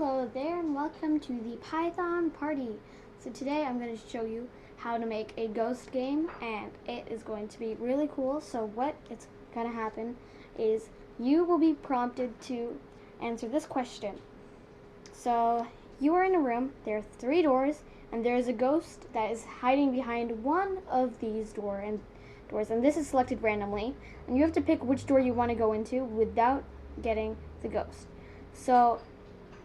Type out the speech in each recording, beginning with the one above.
Hello there and welcome to the Python party. So today I'm going to show you how to make a ghost game, and it is going to be really cool. So what it's going to happen is you will be prompted to answer this question. So you are in a room, there are 3 doors, and there is a ghost that is hiding behind one of these doors, and this is selected randomly, and you have to pick which door you want to go into without getting the ghost. So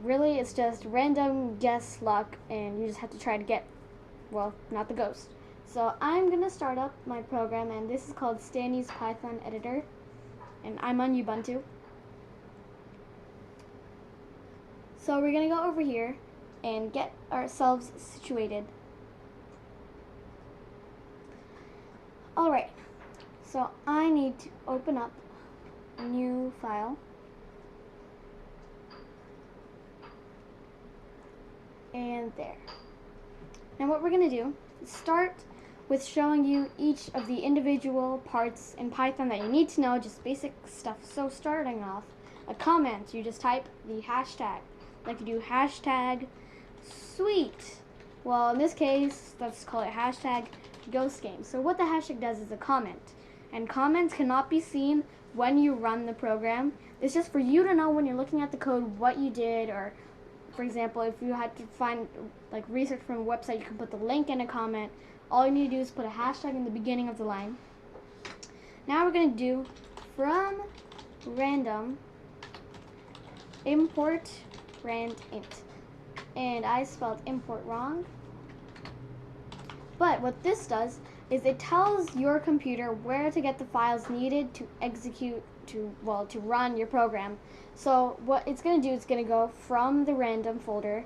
really, it's just random guess luck, and you just have to try to get, well, not the ghost. So I'm going to start up my program, and this is called Stanley's Python Editor, and I'm on Ubuntu. So we're going to go over here and get ourselves situated. Alright, so I need to open up a new file. And there. Now what we're going to do is start with showing you each of the individual parts in Python that you need to know, just basic stuff. So starting off, a comment, you just type the hashtag. Like you do hashtag sweet. Well, in this case, let's call it hashtag ghost game. So what the hashtag does is a comment. And comments cannot be seen when you run the program. It's just for you to know when you're looking at the code what you did, or for example, if you had to find research from a website, you can put the link in a comment. All you need to do is put a hashtag in the beginning of the line. Now we're going to do from random import randint. And I spelled import wrong. But what this does is it tells your computer where to get the files needed to execute, to run your program. So what it's going to do, it's going to go from the random folder,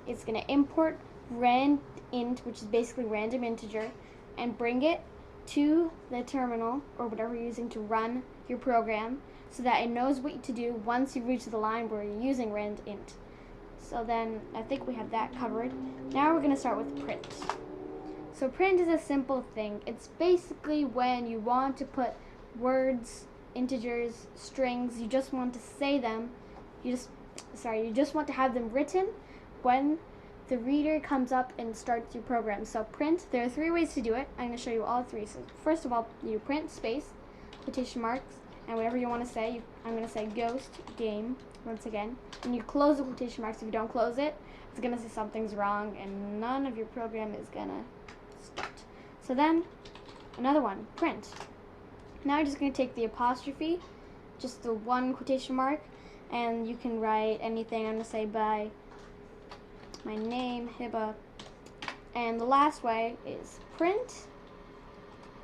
it's going to import randint, which is basically random integer, and bring it to the terminal or whatever you're using to run your program, so that it knows what to do once you reach the line where you're using randint. So then I think we have that covered. Now we're going to start with print. So print is a simple thing. It's basically when you want to put words, integers, strings, you just want to say them, you just want to have them written when the reader comes up and starts your program. So print, there are 3 ways to do it. I'm going to show you all 3. So first of all, you print space, quotation marks, and whatever you want to say. I'm going to say ghost game once again, and you close the quotation marks. If you don't close it, it's going to say something's wrong and none of your program is going to start. So then another one, print. Now I'm just going to take the apostrophe, just the one quotation mark, and you can write anything. I'm going to say by my name, Hiba. And the last way is print,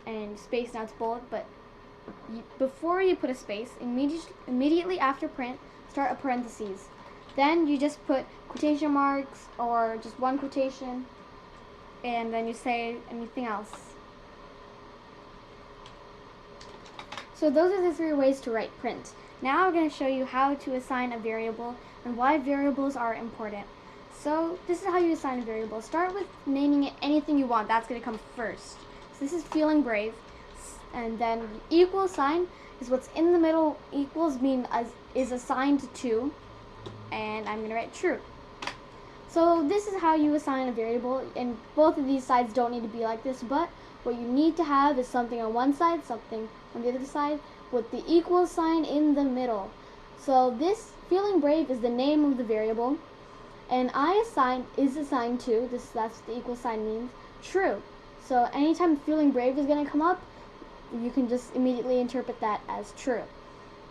and space, now it's bold, but before you put a space, immediately after print, start a parentheses. Then you just put quotation marks or just one quotation, and then you say anything else. So those are the 3 ways to write print. Now I'm going to show you how to assign a variable and why variables are important. So this is how you assign a variable. Start with naming it anything you want. That's going to come first. So this is feeling brave. And then equal sign is what's in the middle. Equals is assigned to, and I'm going to write true. So this is how you assign a variable, and both of these sides don't need to be like this, but what you need to have is something on one side, something on the other side, with the equal sign in the middle. So this feeling brave is the name of the variable, and is assigned to, that's what the equal sign means, true. So anytime feeling brave is going to come up, you can just immediately interpret that as true.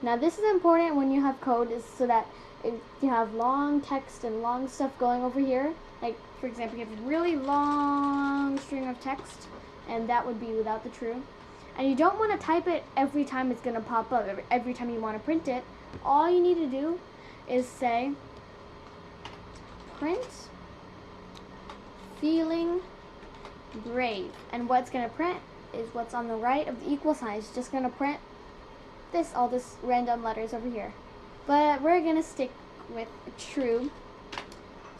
Now this is important when you have code, is so that if you have long text and long stuff going over here, like for example, you have a really long string of text, and that would be without the true. And you don't want to type it every time it's going to pop up, every time you want to print it. All you need to do is say print feeling brave, and what's going to print is what's on the right of the equal sign. It's just going to print all this random letters over here. But we're going to stick with true.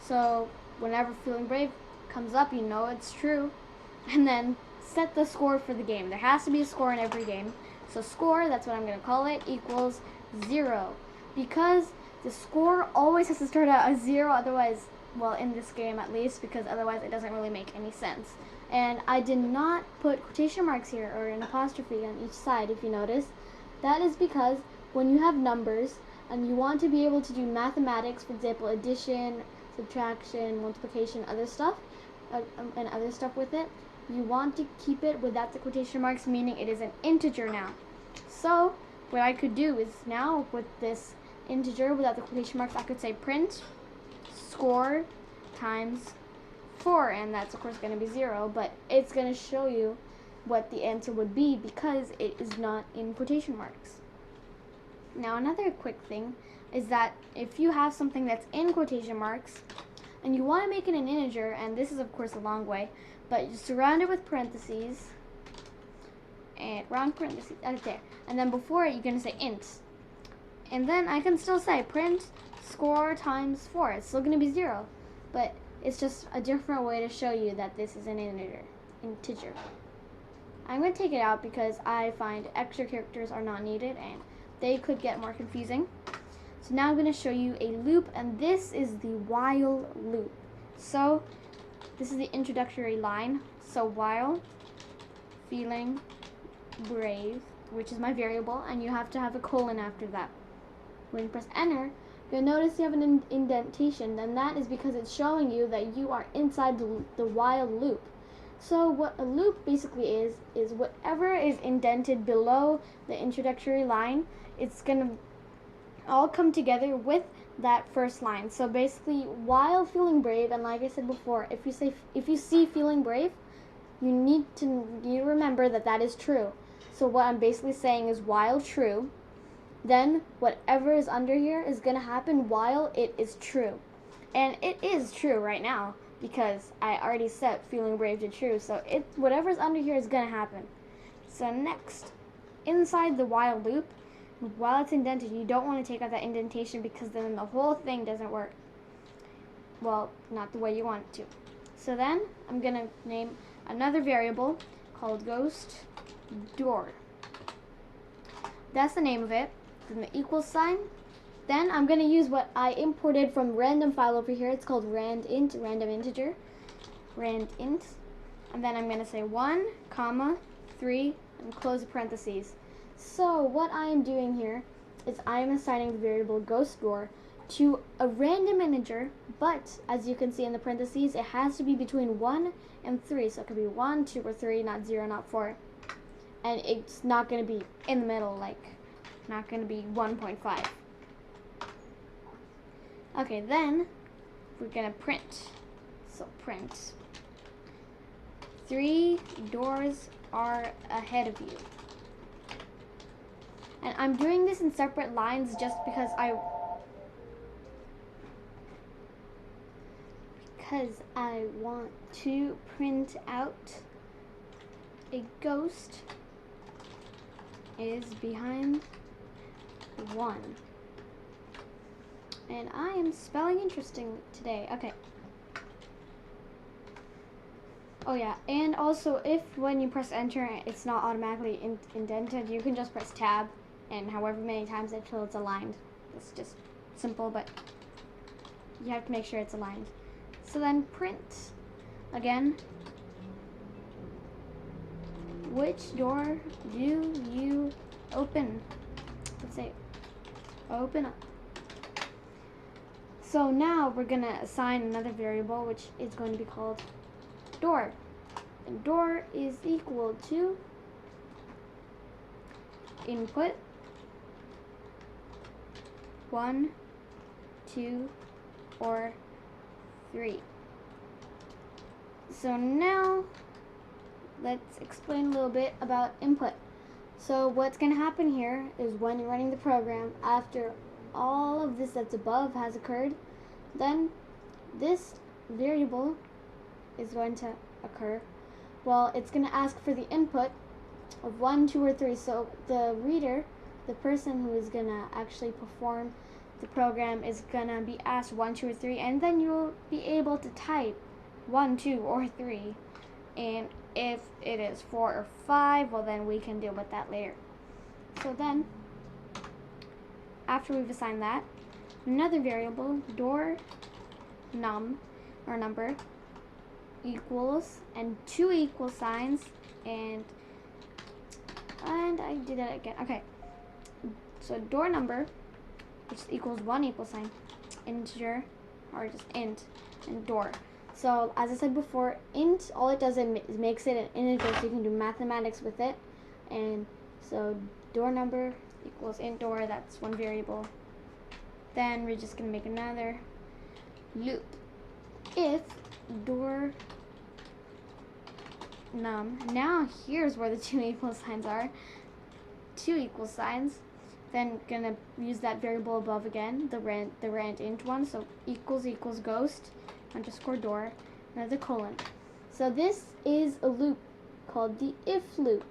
So whenever feeling brave comes up, you know it's true. And then set the score for the game. There has to be a score in every game. So score, that's what I'm going to call it, equals 0. Because The score always has to start at a 0, otherwise, well, in this game at least, because otherwise it doesn't really make any sense. And I did not put quotation marks here or an apostrophe on each side, if you notice. That is because when you have numbers and you want to be able to do mathematics, for example, addition, subtraction, multiplication, other stuff, and other stuff with it, you want to keep it without the quotation marks, meaning it is an integer now. So what I could do is now with this integer without the quotation marks, I could say print score times 4, and that's of course going to be 0, but it's going to show you what the answer would be because it is not in quotation marks. Now another quick thing is that if you have something that's in quotation marks and you want to make it an integer, and this is of course a long way, but you surround it with parentheses and round parentheses right there, and then before it you're going to say int, and then I can still say print score times 4. It's still going to be 0, but it's just a different way to show you that this is an integer. I'm going to take it out because I find extra characters are not needed and they could get more confusing. So now I'm going to show you a loop, and this is the while loop. So this is the introductory line. So while feeling brave, which is my variable, and you have to have a colon after that. When you press enter, you'll notice you have an indentation, and that is because it's showing you that you are inside the while loop. So what a loop basically is whatever is indented below the introductory line, it's going to all come together with that first line. So basically, while feeling brave, and like I said before, if you see feeling brave, you need to remember that that is true. So what I'm basically saying is while true, then whatever is under here is going to happen while it is true. And it is true right now because I already set feeling brave to true. So whatever's under here is going to happen. So next, inside the while loop, while it's indented, you don't want to take out that indentation because then the whole thing doesn't work. Well, not the way you want it to. So then I'm going to name another variable called ghost door. That's the name of it. Then the equal sign. Then I'm going to use what I imported from random file over here. It's called randint, random integer. Randint. And then I'm going to say 1, comma, 3, and close the parentheses. So what I am doing here is I am assigning the variable ghost door to a random integer, but as you can see in the parentheses, it has to be between 1 and 3. So it could be 1, 2, or 3, not 0, not 4. And it's not going to be in the middle, like not going to be 1.5. Okay, then we're going to print. So print 3 doors are ahead of you. And I'm doing this in separate lines just because I want to print out a ghost is behind 1. And I am spelling interesting today. Okay. Oh yeah, and also if when you press enter it's not automatically indented, you can just press tab and however many times until it's aligned. It's just simple, but you have to make sure it's aligned. So then print again. Which door do you open? Let's say open up. So now we're going to assign another variable which is going to be called door. And door is equal to input 1, 2, or 3. So now let's explain a little bit about input. So what's going to happen here is when you're running the program, after all of this that's above has occurred, then this variable is going to occur. Well, it's going to ask for the input of 1, 2, or 3. So the reader, the person who is going to actually perform the program, is going to be asked 1, 2, or 3, and then you'll be able to type 1, 2, or 3. And if it is 4 or 5, well then we can deal with that later. So then, after we've assigned that, another variable, door or number equals, and two equal signs, and I did that again. Okay, so door number, which equals one equal sign, integer, or just int, and door. So as I said before, int, all it does is makes it an integer, so you can do mathematics with it. And so door number equals int door, that's one variable. Then we're just gonna make another loop. If door num, now here's where the two equal signs are. Two equal signs. Then gonna use that variable above again, the rand int one. So equals ghost underscore door, another colon. So this is a loop called the if loop,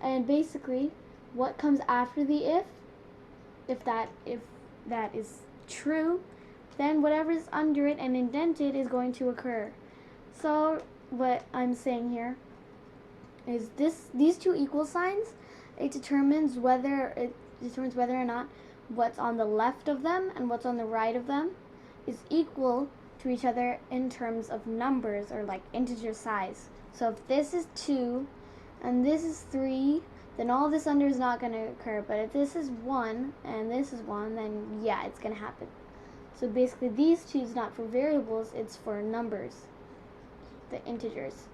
and basically what comes after the if that is true, then whatever's under it and indented is going to occur. So what I'm saying here is these two equal signs, it determines whether or not what's on the left of them and what's on the right of them is equal to each other in terms of numbers, or like integer size. So if this is 2 and this is 3, then all this under is not going to occur. But if this is 1 and this is 1, then yeah, it's going to happen. So basically these two is not for variables, it's for numbers, the integers.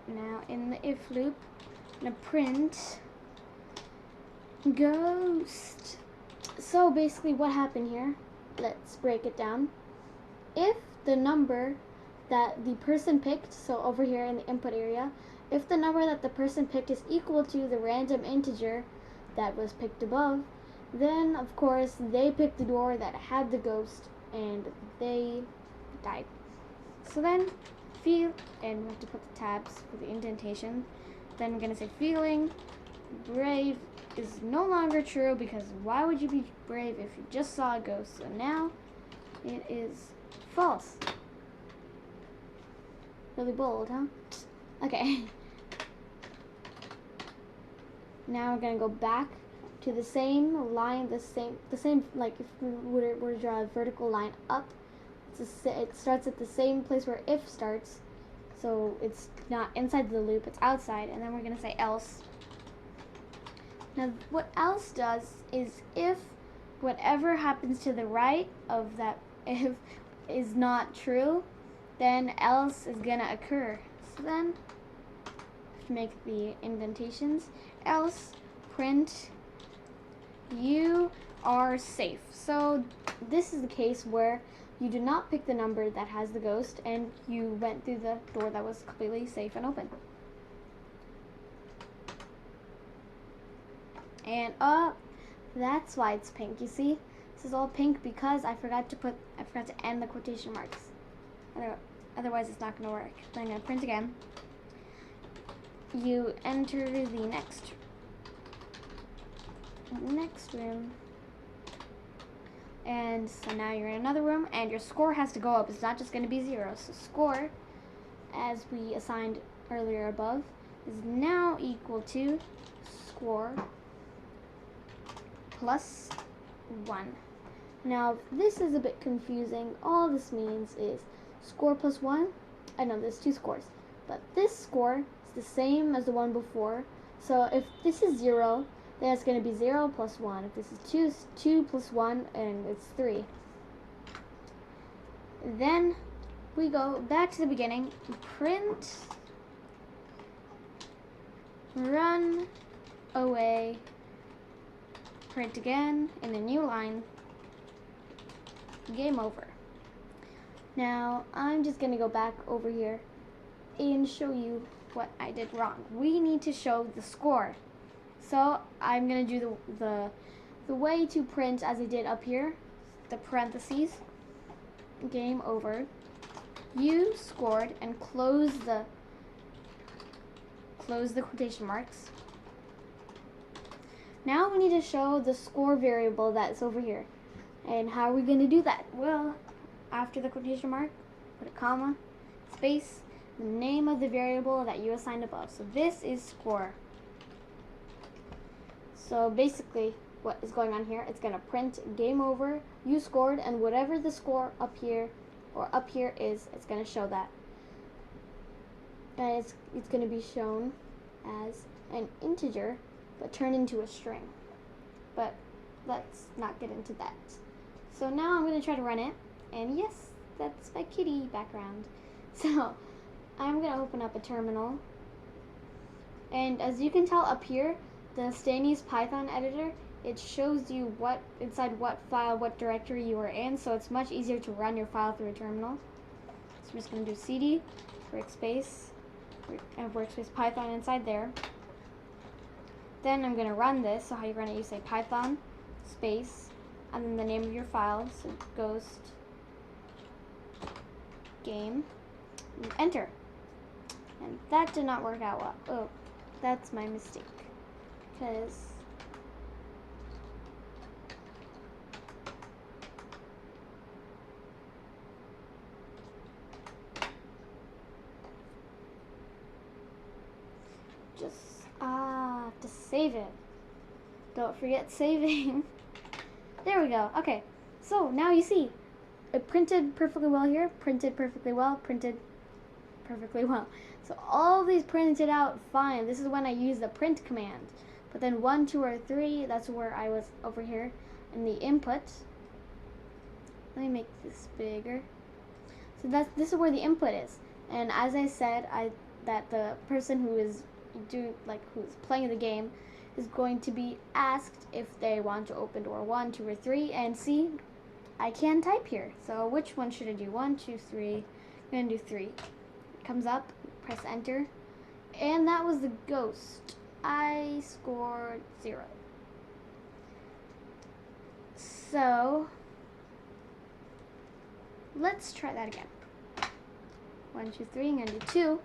Now in the if loop, I'm going to print ghost. So basically what happened here, let's break it down. If the number that the person picked, so over here in the input area, if the number that the person picked is equal to the random integer that was picked above, then of course they picked the door that had the ghost and they died. So then and we have to put the tabs for the indentation. Then we're going to say feeling brave is no longer true, because why would you be brave if you just saw a ghost? So now it is false. Really bold, huh? Okay. Now we're gonna go back to the same line, the same like if we were to draw a vertical line up, it starts at the same place where if starts. So it's not inside the loop, it's outside, and then we're gonna say else. Now what else does is if whatever happens to the right of that if is not true, then else is gonna occur. So then to make the indentations, else print you are safe. So this is the case where you do not pick the number that has the ghost and you went through the door that was completely safe and open. And that's why it's pink. You see, this is all pink because I forgot to end the quotation marks. Otherwise it's not going to work. Then I'm going to print again. You enter the next room, and so now you're in another room, and your score has to go up. It's not just going to be 0. So score, as we assigned earlier above, is now equal to score plus 1. Now this is a bit confusing. All this means is score plus 1. I know there's 2 scores, but this score is the same as the one before. So if this is 0, then it's going to be 0 plus 1. If this is 2, it's 2 plus 1, and it's 3. Then we go back to the beginning, print run away, print again in a new line, game over. Now I'm just going to go back over here and show you what I did wrong. We need to show the score. So I'm going to do the way to print as I did up here, the parentheses, game over. You scored, and close the quotation marks. Now we need to show the score variable that's over here. And how are we going to do that? Well, after the quotation mark, put a comma, space, the name of the variable that you assigned above. So this is score. So basically, what is going on here. It's going to print game over, you scored, and whatever the score up here or up here is, it's going to show that. And it's going to be shown as an integer, but turned into a string. But let's not get into that. So now I'm going to try to run it, and yes, that's my kitty background. So I'm going to open up a terminal, and as you can tell up here, the Stanley's Python editor, it shows you what inside what file, what directory you are in, so it's much easier to run your file through a terminal. So I'm just going to do cd workspace, and workspace Python inside there. Then I'm going to run this. So how you run it, you say Python space and then the name of your file, so ghost game, and enter. And that did not work out well. Oh, that's my mistake, because just have to save it. Don't forget saving. There we go. Okay, so now you see it printed perfectly well here, printed perfectly well, printed perfectly well. So all these printed out fine. This is when I use the print command. But then 1, 2, or 3, that's where I was over here in the input. Let me make this bigger. So this is where the input is. And as I said, that the person who is who's playing the game is going to be asked if they want to open door 1, 2, or 3, and see, I can type here. So which one should I do? 1, 2, 3. I'm gonna do 3. It comes up, press enter, and that was the ghost. I scored 0. So let's try that again. 1, 2, 3. I'm gonna do 2.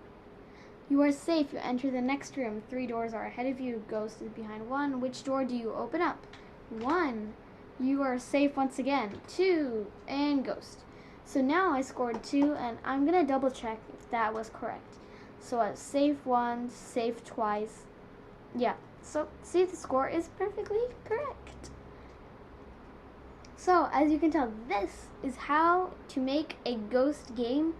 You are safe. You enter the next room. 3 doors are ahead of you. Ghost is behind 1. Which door do you open up? 1. You are safe once again. 2. And ghost. So now I scored 2, and I'm going to double check if that was correct. So I safe once, safe twice. Yeah. So see, the score is perfectly correct. So as you can tell, this is how to make a ghost game.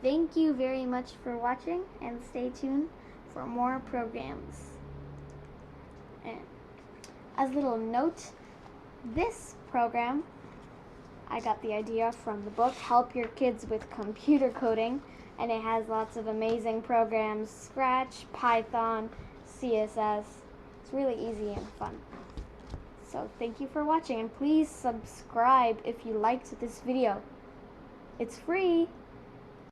Thank you very much for watching, and stay tuned for more programs. And as a little note, this program, I got the idea from the book Help Your Kids with Computer Coding, and it has lots of amazing programs, Scratch, Python, CSS. It's really easy and fun. So thank you for watching, and please subscribe if you liked this video. It's free.